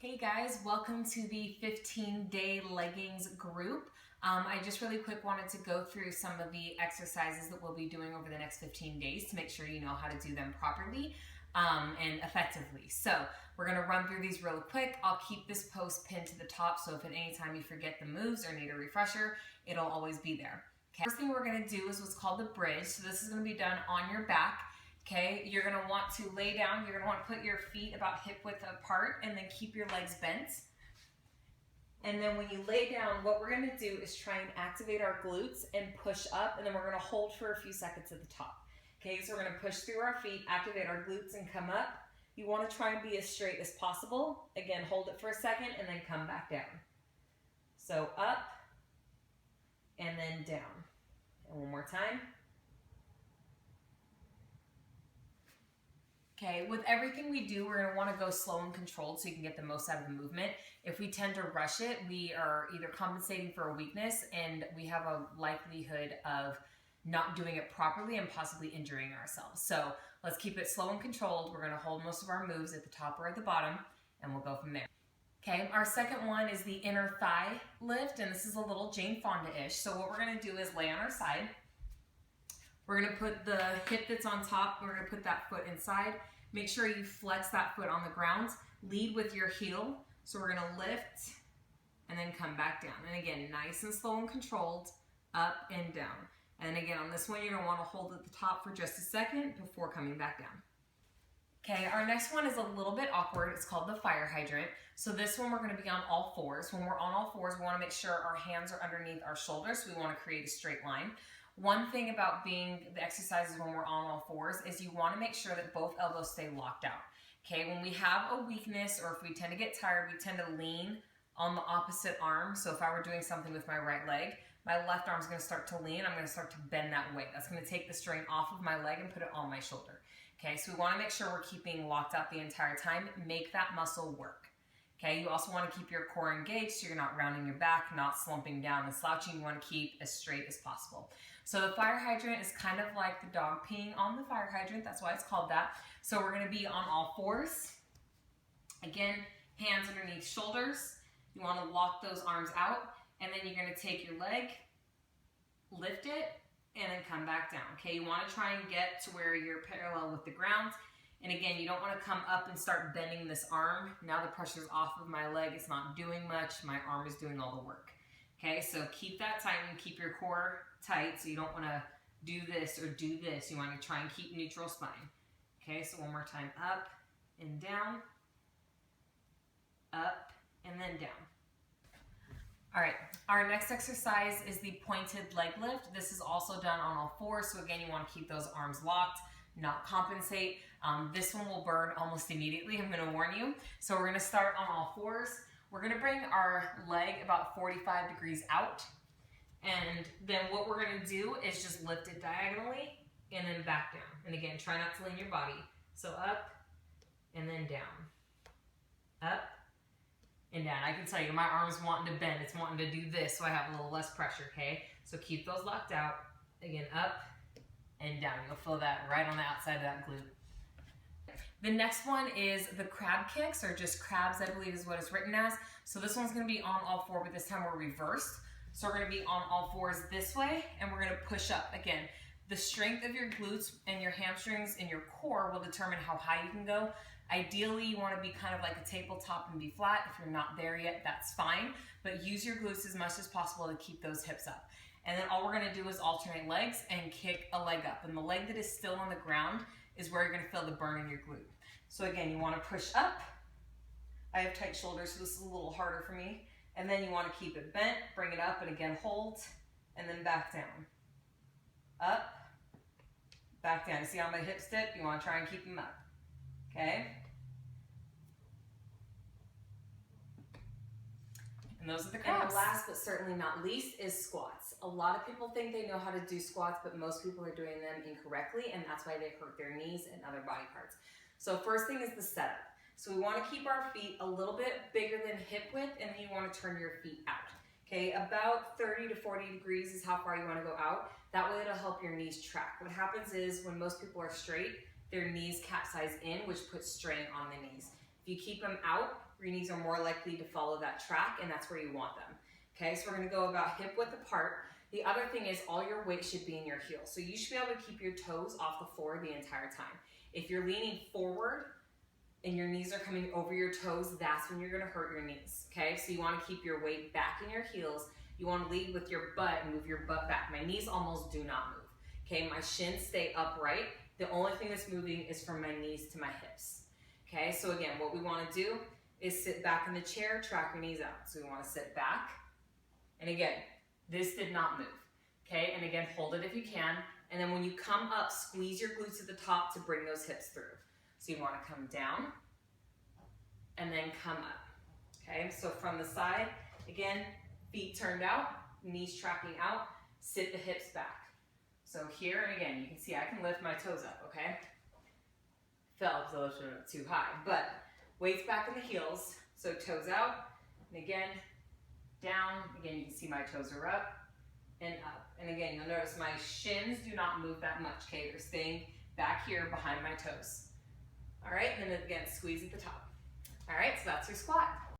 Hey guys, welcome to the 15-day leggings group. I just really quick wanted to go through some of the exercises that we'll be doing over the next 15 days to make sure you know how to do them properly and effectively. So we're gonna run through these real quick. I'll keep this post pinned to the top, so if at any time you forget the moves or need a refresher, it'll always be there. Okay. First thing we're gonna do is what's called the bridge. So this is gonna be done on your back. Okay, you're gonna want to lay down, you're gonna want to put your feet about hip width apart and then keep your legs bent. And then when you lay down, what we're gonna do is try and activate our glutes and push up, and then we're gonna hold for a few seconds at the top. Okay, so we're gonna push through our feet, activate our glutes and come up. You wanna try and be as straight as possible. Again, hold it for a second and then come back down. So up and then down. And one more time. Okay, with everything we do, we're gonna wanna go slow and controlled so you can get the most out of the movement. If we tend to rush it, we are either compensating for a weakness and we have a likelihood of not doing it properly and possibly injuring ourselves. So let's keep it slow and controlled. We're gonna hold most of our moves at the top or at the bottom and we'll go from there. Okay, our second one is the inner thigh lift, and this is a little Jane Fonda-ish. So what we're gonna do is lay on our side. We're gonna put the hip that's on top, we're gonna put that foot inside. Make sure you flex that foot on the ground. Lead with your heel. So we're gonna lift and then come back down. And again, nice and slow and controlled, up and down. And again, on this one, you're gonna wanna hold at the top for just a second before coming back down. Okay, our next one is a little bit awkward. It's called the fire hydrant. So this one, we're gonna be on all fours. When we're on all fours, we wanna make sure our hands are underneath our shoulders. So we wanna create a straight line. One thing about being the exercises when we're on all fours is you want to make sure that both elbows stay locked out. Okay, when we have a weakness or if we tend to get tired, we tend to lean on the opposite arm. So if I were doing something with my right leg, my left arm is going to start to lean. I'm going to start to bend that way. That's going to take the strain off of my leg and put it on my shoulder. Okay, so we want to make sure we're keeping locked out the entire time. Make that muscle work. Okay, you also want to keep your core engaged so you're not rounding your back, not slumping down and slouching. You want to keep as straight as possible. So the fire hydrant is kind of like the dog peeing on the fire hydrant. That's why it's called that. So we're going to be on all fours. Again, hands underneath shoulders. You want to lock those arms out. And then you're going to take your leg, lift it, and then come back down. Okay, you want to try and get to where you're parallel with the ground. And again, you don't want to come up and start bending this arm. Now the pressure's off of my leg. It's not doing much. My arm is doing all the work. Okay, so keep that tight and keep your core tight. So you don't want to do this or do this. You want to try and keep neutral spine. Okay, so one more time. Up and down. Up and then down. All right, our next exercise is the pointed leg lift. This is also done on all fours. So again, you want to keep those arms locked, not compensate. This one will burn almost immediately, I'm gonna warn you. So we're gonna start on all fours. We're gonna bring our leg about 45 degrees out. And then what we're gonna do is just lift it diagonally and then back down. And again, try not to lean your body. So up and then down. Up and down. I can tell you, my arm's wanting to bend. It's wanting to do this, so I have a little less pressure, okay? So keep those locked out. Again, up and down. You'll feel that right on the outside of that glute. The next one is the crab kicks, or just crabs, I believe is what it's written as. So this one's gonna be on all four, but this time we're reversed. So we're gonna be on all fours this way, and we're gonna push up. Again, the strength of your glutes and your hamstrings and your core will determine how high you can go. Ideally, you wanna be kind of like a tabletop and be flat. If you're not there yet, that's fine, but use your glutes as much as possible to keep those hips up. And then all we're gonna do is alternate legs and kick a leg up. And the leg that is still on the ground is where you're gonna feel the burn in your glute. So again, you wanna push up. I have tight shoulders, so this is a little harder for me. And then you wanna keep it bent, bring it up, and again, hold, and then back down. Up, back down. You see how my hips dip? You wanna try and keep them up, okay? And those are the crabs. And last but certainly not least is squats. A lot of people think they know how to do squats, but most people are doing them incorrectly, and that's why they hurt their knees and other body parts. So first thing is the setup. So we want to keep our feet a little bit bigger than hip width, and then you want to turn your feet out. Okay, about 30 to 40 degrees is how far you want to go out. That way it'll help your knees track. What happens is when most people are straight, their knees capsize in, which puts strain on the knees. If you keep them out, your knees are more likely to follow that track, and that's where you want them. Okay, so we're gonna go about hip width apart. The other thing is all your weight should be in your heels. So you should be able to keep your toes off the floor the entire time. If you're leaning forward and your knees are coming over your toes, that's when you're gonna hurt your knees, okay? So you wanna keep your weight back in your heels. You wanna lead with your butt and move your butt back. My knees almost do not move, okay? My shins stay upright. The only thing that's moving is from my knees to my hips, okay? So again, what we wanna do is sit back in the chair, track your knees out. So we wanna sit back, and again, this did not move, okay? And again, hold it if you can. And then when you come up, squeeze your glutes at the top to bring those hips through. So you wanna come down and then come up, okay? So from the side, again, feet turned out, knees tracking out, sit the hips back. So here, and again, you can see I can lift my toes up, okay? Fell because I lifted it too high, but weights back in the heels, so toes out, and again, down. Again, you can see my toes are up and up. And again, you'll notice my shins do not move that much, okay? They're staying back here behind my toes. All right, and then again, squeeze at the top. All right, so that's your squat.